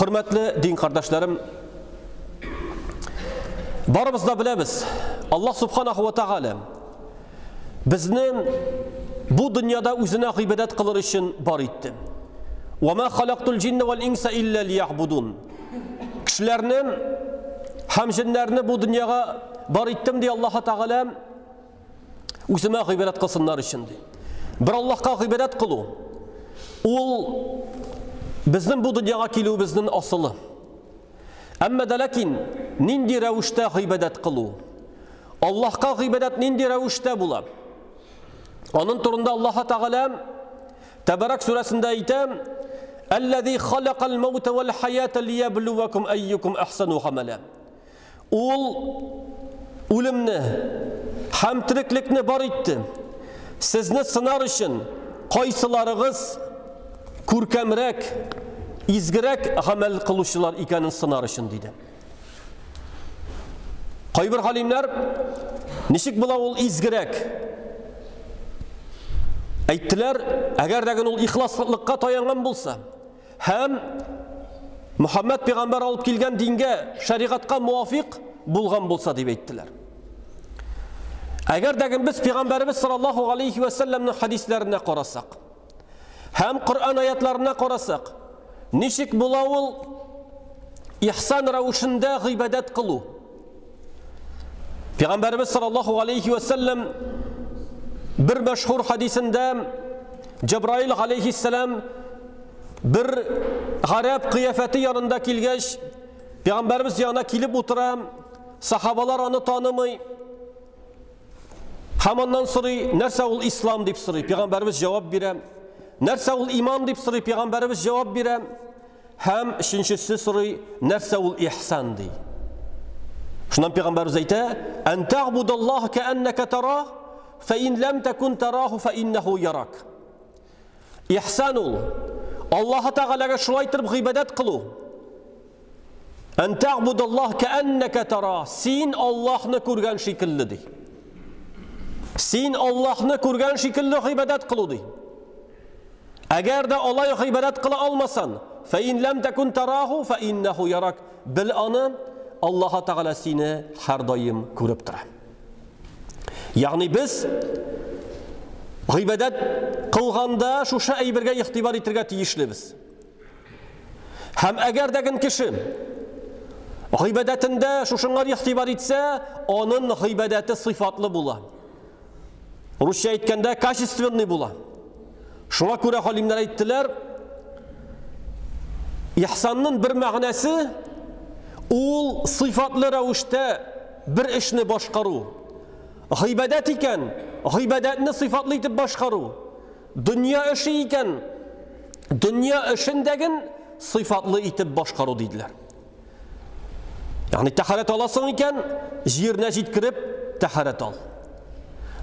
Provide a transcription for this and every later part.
Hürmetli din kardeşlerim, barımız da bilemiz. Allah subhanahu ve teala bizning bu dünyada özüne ibadet kılır için bar etdi. وَمَا خَلَقْتُ الْجِنَّ وَالْاِنْسَ إِلَّا لِيَعْبُدُونَ Kişilerinin hem cinlerini bu dünyaya bar ettim diye Allah Teala özüme ibadet kılsınlar için. Bir Allah'a ibadet kılu. Ol bizning bu dünyaya kelu bizning asılı. Ama da lakin nindi revişte ibadet kılu. Allah'a ibadet nindi revişte bula. Onun turunda Allah Teala Tebarek suresinde ayet "Ellezî halakal mevte vel hayâte liyebluvekum eyyukum ahsanu amela." Ol ölümni hem tiriklikni bar etdi. Sizni sınar için qaysilarınız ko'rkamroq, izgiroq amel qiluvchilar ekanini sınar için dedi. Qaybir halimler nishik bo'la ol izgiroq aytdilar, agar dagin ol ixloslikqa tayangan bo'lsa, ham Muhammed peygamber olib kelgan dinga, shariatga muvofiq bo'lgan bo'lsa deb aytdilar. Agar dagin biz peygamberimiz sallallohu alayhi va sallamning hadislarına qarasak, hem Kur'an ayetlerine qarasak, nishik bo'la ol ihson ravishida ibadat qilu. Peygamberimiz sallallohu alayhi va sallam bir meşhur hadisinde Cebrail aleyhisselam bir garip kıyafeti yanında kilgeç, Peygamberimiz yanına kilip oturan, sahabalar onu tanımay, hemandan soruyor, nerse ol İslam deyip soruyor, Peygamberimiz cevap verem, nerse ol iman deyip soruyor, Peygamberimiz cevap verem, hem işinçisi soruyor, nerse ol ihsan deyip. Şundan Peygamberimiz ayta, en ta'budallaha keenneke terah, فَاِنْ لَمْ تَكُنْ تَرَاهُ فَاِنَّهُ يَرَكْ İhsan ol. Allah'a Teala'ya şulaytırıp ibadet kılu. En ta'budallah keenneke terah. Sen Allah'ını kurgan şekillidir. Sen Allah'ını kurgan şekilli ibadet kılıdır. Eğer de Allah'a ibadet kılı almasan, فَاِنْ لَمْ تَكُنْ تَرَاهُ فَاِنَّهُ يَرَكْ Bil anı Allah'a Teala seni her daim görüp durur. Yani biz ibadet kılganda şu şeyberge ihtibar etirge tiyişlibiz. Hem eğer degin kişi ibadetinde şu şunlar ihtibar etse, onun ibadeti sıfatlı bula. Rusça etkende kaşistvenli bula. Şuna göre halimler ettiler, ihsanın bir mağnası, ol sıfatlı ravuşta bir işini başkaru. Ibadet iken, ibadetini sıfatlı itip başkaru. Dünya işi iken, dünya işindegin sıfatlı itip başkaru dediler. Yani taharet alasın iken, jirine jitkirip taharet al.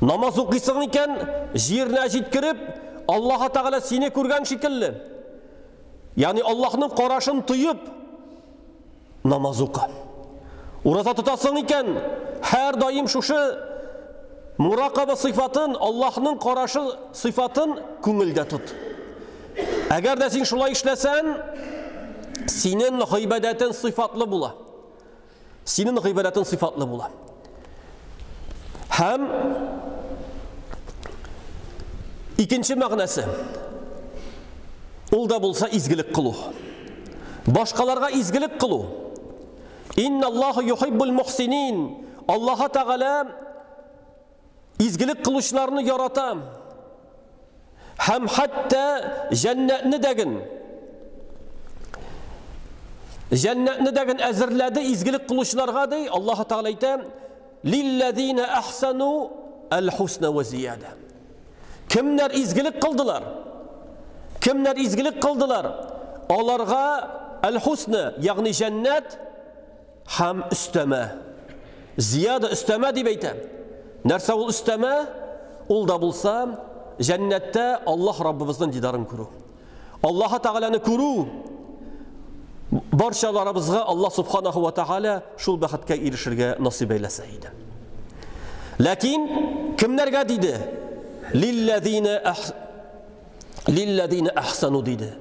Namaz okuysun iken, jirine jitkirip, Allah'a Teala seni kurgan şekilli. Yani Allah'ın qaraşını tuyup, namaz oku. Uraza tutasın iken, her daim şuşu Murakaba sıfatın, Allah'ın qaraşı sıfatın köngülde tut. Eğer de sen şulay işlesen, senin ibadetin sıfatlı bula. Senin ibadetin sıfatlı bula. Hem ikinci mağnası, ol da bulsa izgilik kılu. Başkalarga izgilik kılu. İnnallahu yuhibbul muhsinin. Allah'a Teala izgilik kılışlarını yaratam. Hem hatta cennetini degin ezirledi izgilik kılışlarga dey. Allah-u Teala ayta lillezine ahsanu el husna ve ziyade. Kimler izgilik kıldılar? Kimler izgilik kıldılar? Onlarga el husna yani cennet hem üsteme. Ziyade üsteme deyip ayta. Nerse ol üsteme, ol da bulsa, cennette Allah Rabbimizden didarını kuru. Allah'a Teala'nı kuru. Barşalarımızga Allah Subhanahu ve Teala şul bahatga erişirge nasip eyleseydi. Lakin kimlerge dedi? Lillezine ahsanu dedi.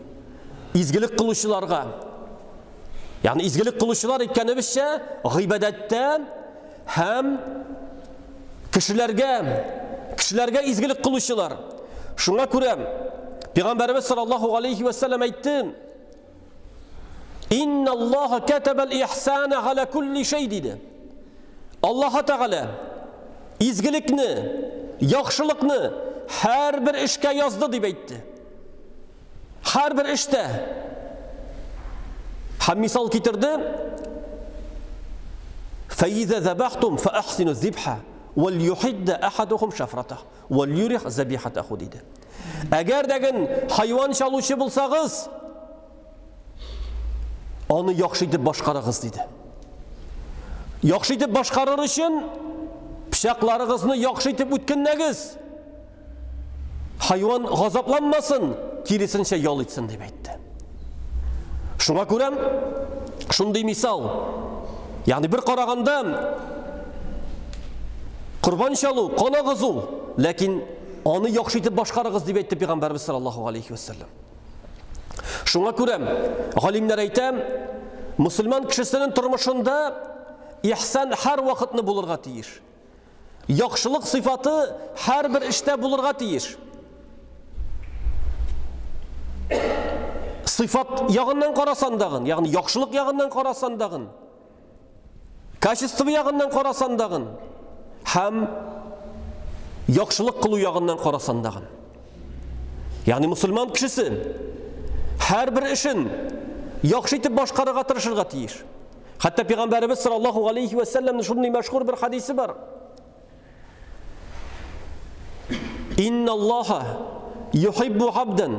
İzgilik kılışlarga, Yani izgilik kılışçılar ikkenibizce gıybedette hem kişilerge izgilik kılışçılar. Şuna kurem Peygamberimiz sallallahu aleyhi ve sellem aytti. İnna Allah ketebel ihsane ala kulli şey dedi. Allah Teala izgilikni, yaxşılıkni her bir işke yazdı deyip aytti. Her bir işte. Hem misal getirdi. فَاِذَا ذَبَحْتُمْ فَأَحْسِنُوا الذِّبْحَ وَلْيُحِدَّ أَحَدُهُمْ شَفْرَتَهُ وَلْيُرِحْ زَبِيحَتَهُ dedi. Eğer degin hayvan çalışı bulsağız, onu yaxşı edip başkarığız dedi. Yaxşı edip başkarır için pişaklarınızı yaxşı edip ütkinnegiz. Hayvan gazaplanmasın, kirisince yol etsin deyip aytti. Şuna görem, şunday misal. Yani bir qaraganda qurban çalu, qana qızul, lakin onu yaxşı etip başkarığız deyip aytti Peygamberimiz sallallahu aleyhi ve sellem. Şuna görem, alimler aytam, Müslüman kişisinin turmuşunda ihsan her vakitni bulurga tiyir. Yaxşılık sıfatı her bir işte bulurga tiyir. Sıfat yağından qarasandağın, yani yaxşılık yağından qarasandağın, kaşistıvı yağından qarasandağın, hem yaxşılık kılı yağından qarasandağın. Yani Müslüman kişisi her bir işin yaxşı etip başkarıga tırışırga tiyir. Hatta Peygamberimiz sallallahu aleyhi ve sellem'in şunun meşhur bir hadisi var. İnna Allaha yuhibbu abden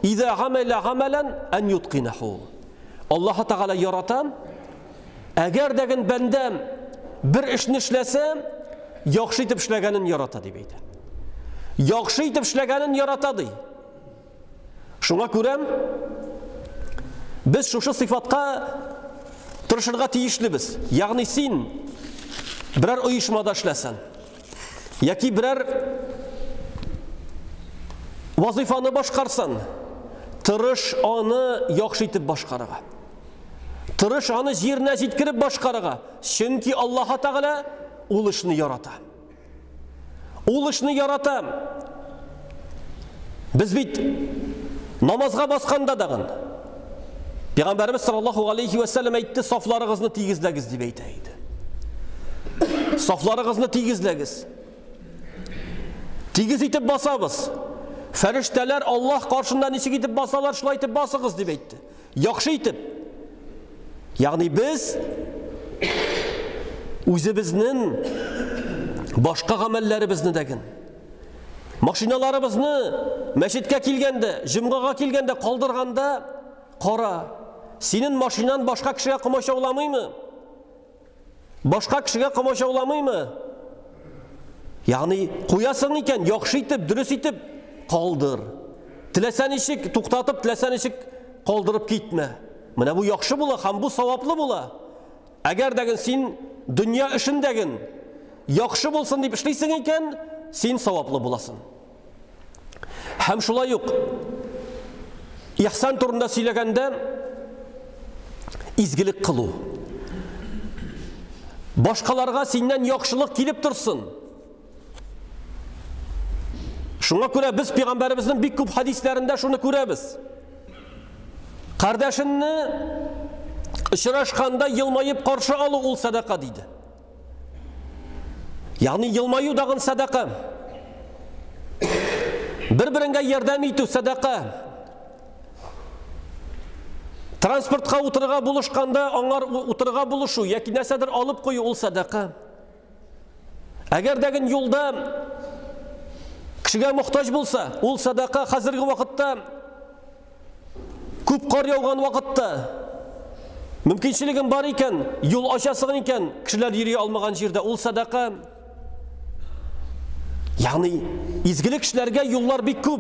İza amele amelen en yutqinahu. Allah Teala yaratan, eğer degin bendem bir işni işlesem, yaxşı etip işlegenin yarata deydi. Yaxşı etip işlegenin yarata deydi. Şuna görem, biz şu sıfatka tırışırga tiyişlibiz. Yani sen birer uyuşmada işlesen, yaki birer vazifanı başkarsan, tırış onu yaxşı etip başkarıga. Tırış onu yerine jetkirip başkarıga. Çünkü Allah Teala ol işni yarata. Ol işni yarata. Biz bit namazga baskanda dağın. Peygamberimiz sallallahu aleyhi ve sellem aytti, saflarınızı tigizlegiz deyip aytaydı. Saflarınızı tigizlegiz. Tigiz etip basabız. Ferişteler Allah karşından içi gidip basalar, şulay etip basığız deyip aytdı. Yaxşı etip. Yani biz özümüzün başka amellerimizni degin. Maşinalarımızını meşitke kilgende, jımgaga kilgende kaldırganda qara. Senin maşinan başka kişiye kımaşa olamayı? Başka kişiye kımaşa olamayı? Yani koyasın iken yaxşı etip, dürüst etip kaldır. Tilesen işik tuktatıp, tilesen işik kaldırıp gitme. Mine bu yaxşı bula, hem bu savaplı bula. Eğer degin sen dünya işin degin yaxşı bulsun deyip işleysin iken sen savaplı bulasın. Hem şulay yok. İhsan turunda söylegende izgilik kılu. Başkalarga senden yaxşılık kilip dursun. Şuna göre biz Peygamberimizin bir küp hadislerinde şunu göremiz. Kardeşini ışıraşkanda yılmayıp karşı alı ol sadaka deydi. Yani yılmayı dağın sadaka. Birbirine yardım etu sadaka. Transportka oturga buluşkanda onlar oturga buluşu, yaki nesedir alıp koyu ol sadaka. Eğer degin yolda kişiye muhtaç bulsa, ol sadaka. Hazırgi vakitte köp kar yağgan vakitte mümkünçiligin var iken, yol aşasıgın iken kişiler yürüye almagan yerde ol sadaka. Yani izgilik kişilerge yollar bir köp.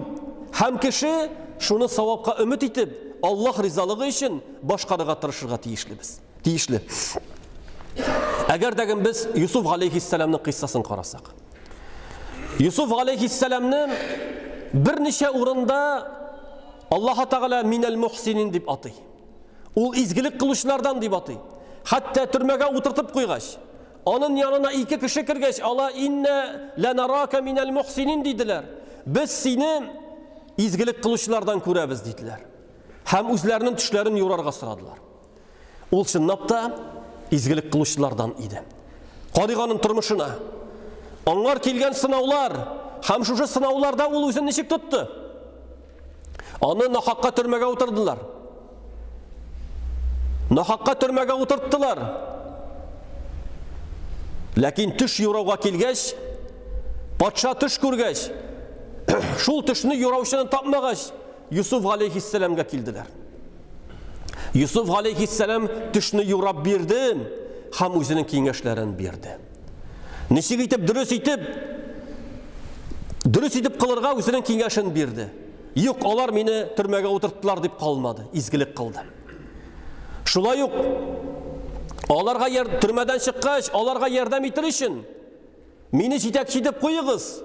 Hem kişi şunu savapka ümit etip Allah rizalığı için başkarıga tırışırga tiyişli. Eğer degin biz Yusuf aleyhisselam'ın kıssasını qarasak. Yusuf aleyhisselam'ın bir neçe uğrunda Allah Teala minel muhsinin dip atı. Ул изгелек кылучылардан дип атый. Хәтта төрмәгә утыртып куйгач, аның янына ике кеше кергәч, ала инна ланарака минал мухсинин диделәр. Без сине изгелек кылучылардан күрәбез диделәр. Һәм үзләренең төшләрен юрарга сорадылар. Ул чынлап та изгелек кылучылардан иде. Карыйганның тормышына аңар килгән сынаулар, һәм шушы сынауларда ул үзен ничек тотты? Аны нахакка төрмәгә утырдылар. Нахакка төрмәгә утырттылар. Ләкин төш юрауга килгәч, патша төш күргәч, шул төшне юраучыны тапмагач, Юсуф алейхиссаламга килделәр. Юсуф алейхиссалам төшне юрап бирде, һәм үзенең киңәшләрен бирде. Ничек итеп дөрес итеп кылырга үзенең киңәшен бирде. Юк, алар мине төрмәгә утырттылар дип калмады, изгелек кылды. Шулай ук аларга төрмәдән чыккач, аларга ярдәм итер өчен мине җитәкче итеп куегыз.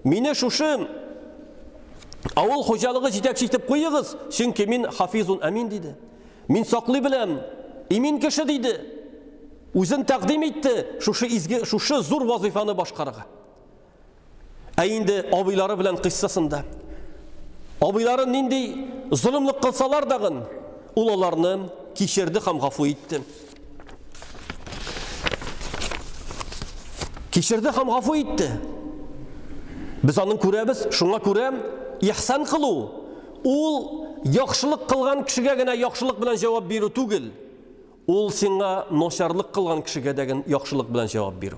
Мине шушы авыл хуҗалыгы җитәкче итеп куегыз, чөнки мин хафизун амин диде. Мин саклый беләм, имин кеше диде. Үзен тәкъдим итте шушы зур вазифаны башкарырга. Ә инде абыйлары белән кыссасында абыйлары нинди зулымлык кылсалар дагы, ул аларны кичерде һәм гафу итте. Кичерде һәм гафу итте. Без аның күрәбез, шуңа күрә ихсан кылу. Ул яхшылык кылган кешегә генә яхшылык белән җавап бирү түгел. Ул сиңа начарлык кылган кешегә дәген яхшылык белән җавап бирү.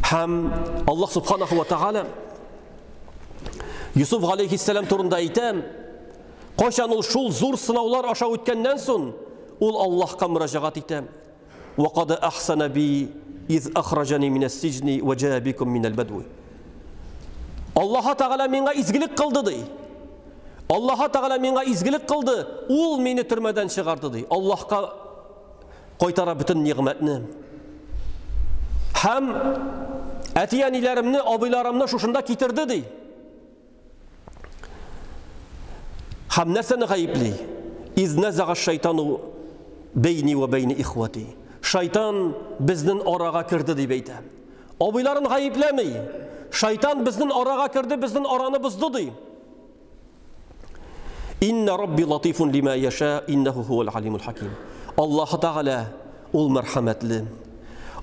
Һәм Аллаһ субханаху ва тааля Юсуф алейхиссалам турында әйтә, кайчан ул шул зур сынаулар аша үткәннән соң, ул Аллаһка мөрәҗәгать итә. Ва кад ахсана би из ахраҗани минас сижни ва җаа бикум минал бадwi. Аллаһ Тәгалә миңа изгелек кылды ди. Аллаһ Тәгалә миңа изгелек кылды. Ул мине төрмәдән чыгарды ди. Аллаһка кайтара бөтен нигъмәтне. Һәм әтияниләремне, абыйларымны шушында китерде ди. Һәм нәрсәне гаепли? Из назага шайтану бейни ва бейни ихвати. Шайтан безнең арага кирде дип әйтә. Абыйларын гаепләми. Шайтан безнең арага кирде, безнең араны бозды ди. Инна рабби латифун лима яша, иннаху хувал алимул хаким. Аллаһ Тәгалә ул мәрхәмәтле.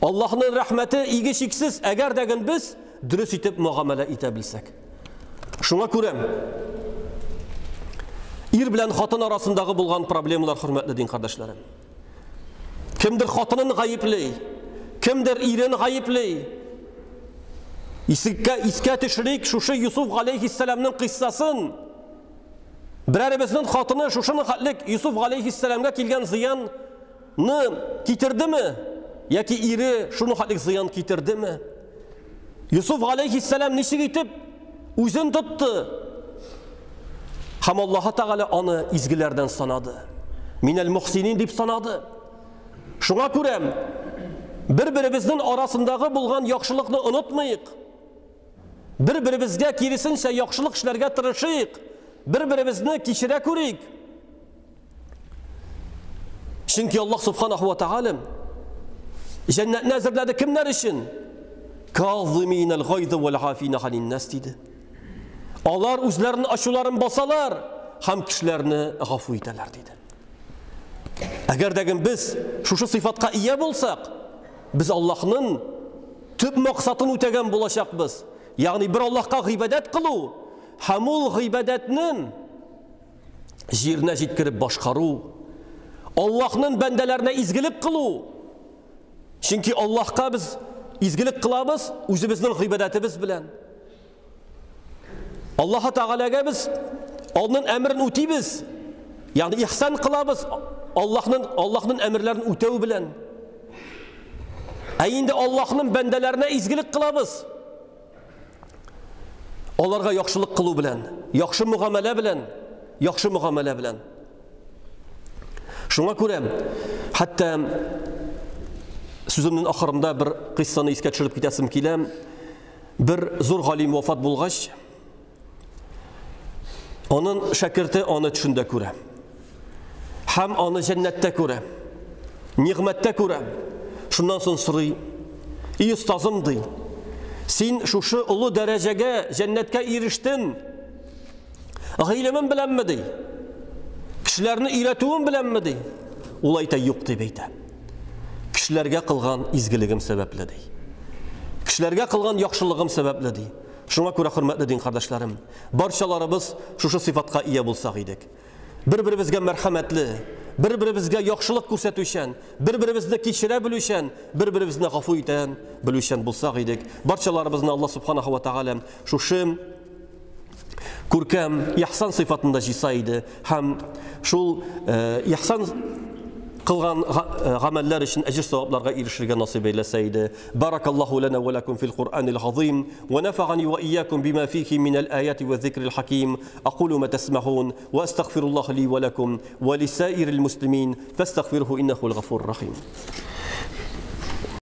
Аллаһның рәхмәте иге шиксез, әгәр дәген без дөрес итеп муамәлә итә белсәк. Шуңа күрә ир белән хатын арасындагы булган проблемалар, хөрмәтле дин кардәшләрем. Кемдер хатынын гаепли, кемдер ирен гаепли. Искә төшерик шушы Юсуф алейхиссаламның кыссасын. Берәребезнең хатыны шушының хәтлек Юсуф алейхиссаламга килгән зыянны китердеме? Яки ире шуның хәтлек зыян китердеме? Юсуф алейхиссалам ничек итеп үзен тотты? Һәм Аллаһ Тәгалә аны изгеләрдән санады. Минал мухсинин дип санады. Шуңа күрә бер-беребезнең арасындагы булган яхшылыкны онытмыйк. Бер-беребезгә киресенчә яхшылык эшләргә тырышыйк. Бер-беребезне кичерә күрик. Чөнки Аллаһ субханаху ва тааля җәннәтне әзерләде кемнәр өчен? Казиминал гайза вал афина ханин нас диде. Алар үзләренең ачуларын басалар һәм кешеләрне гафу итәләр диде. Әгәр дәген без шушы сыйфатка ия булсак, без Аллаһның төп максатын үтәгән булачакбыз. Ягъни бер Аллаһка гыйбадәт кылу һәм ул гыйбадәтне җиренә җиткереп башкару, Аллаһның бәндәләренә изгелек кылу. Чөнки Аллаһка без изгелек кылабыз үзебезнең гыйбадәтебез белән. Аллаһ Тәгаләгә без аның әмрен үтибез. Ягъни ихсан кылабыз Аллаһның әмерләрен үтәү белән. Ә инде Аллаһның бәндәләренә изгелек кылабыз. Аларга яхшылык кылу белән, яхшы муамәлә белән. Шуңа күрә, хәтта сүземнең ахырында бер кыссаны искә төшереп китәсем килә. Бер зур галим вафат булгач, аның шәкерте аны төшендә күрә. һәм аны җәннәттә күрә, нигъмәттә күрә. Шуннан соң сорый: "И остазым," ди, "син шушы олы дәрәҗәгә, җәннәткә ирештең, гыйлемең беләнме?" ди. "Кешеләрне өйрәтүең беләнме?" ди. Ул әйтә: "Юк," дип әйтә. "Кешеләргә кылган изгелегем сәбәпле," ди. "Кешеләргә кылган яхшылыгым сәбәпле," ди. Шуңа күрә, хөрмәтле дин кардәшләрем, барчаларыбыз шушы сыйфатка ия булсак идек. Бер-беребезгә мәрхәмәтле, бер-беребезгә яхшылык күрсәтүчән, бер-беребезне кичерә белүчән, бер-беребезне гафу итә белүчән булсак идек. Барчаларыбызны Аллаһ субханаһу ва тааля шушы күркәм ихсан сыйфатында җыйса иде һәм шул ихсан кылган гамәлләр өчен әҗр-савапларга ирешергә насыйп эйләсә иде. Баракаллаху лана ва лакум фил Qur'анил азим ва нафагани ва iyyakum бima фихи минал аяти ва зикрил хаким. Aqulu ма тасмаун ва астагфируллаха ли ва лакум ва лисаирил муслимин фастагфируху иннаху ал-гhaфурur рахим.